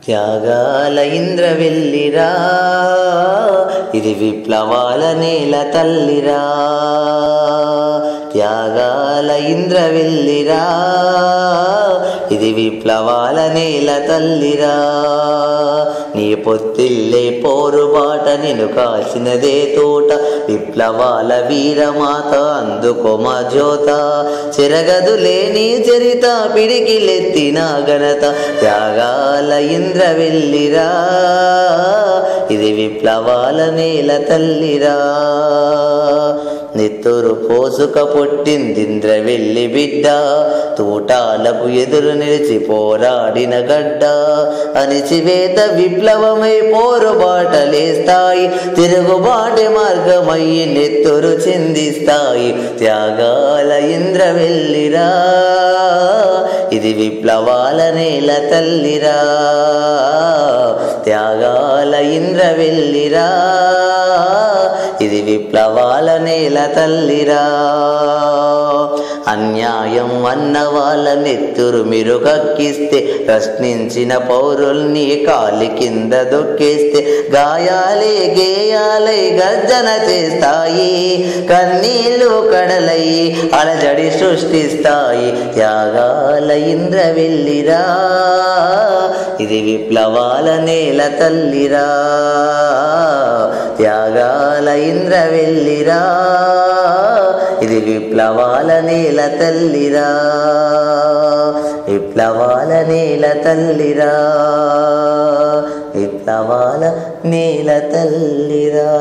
త్యాగాల ఇంద్రవెల్లిరా, ఇది విప్లవాల నేల తల్లిరా. త్యాగాల ఇంద్రవెల్లిరా, ఇది విప్లవాల నేల తల్లిరా. నీ పొత్తిల్లే పోరుబాట, నిన్ను కాల్చినదే తోట. విప్లవాల వీరమాత, అందుకో మా జ్యోత. చెరగదులే నీ చరిత, పిడికిలెత్తిన ఘనత. త్యాగాల ఇంద్రవెల్లిరా, ఇది విప్లవాల నేల తల్లిరా. నెత్తురు పోసుక పుట్టిందింద్రవెల్లి బిడ్డ, తూటాలకు ఎదురు నిలిచి పోరాడిన గడ్డ. అణిచివేత విప్లవమై పోరుబాటలేస్తాయి, తిరుగుబాటు మార్గమయ్యి నెత్తురు చిందిస్తాయి. త్యాగాల ఇంద్రవెల్లిరా, ఇది విప్లవాల నేల తల్లిరా. త్యాగాల ఇంద్రవెల్లిరా, ఇది విప్లవాల నేల తల్లిరా. అన్యాయం అన్న వాళ్ళ నెత్తురు మీరు కక్కిస్తే, ప్రశ్నించిన పౌరుల్ని కాలి కింద దొక్కేస్తే, గాయాలే గేయాలై గర్జన చేస్తాయి, కన్నీళ్ళు కడలయ్యి అలజడి సృష్టిస్తాయి. త్యాగాల ఇంద్రవెల్లిరా, ఇది విప్లవాల నేల తల్లిరా. త్యాగాల ఇంద్రవెల్లిరా, ఇది విప్లవాల నేల తల్లిరా. విప్లవాల నేల తల్లిరా, విప్లవాల నేల తల్లిరా.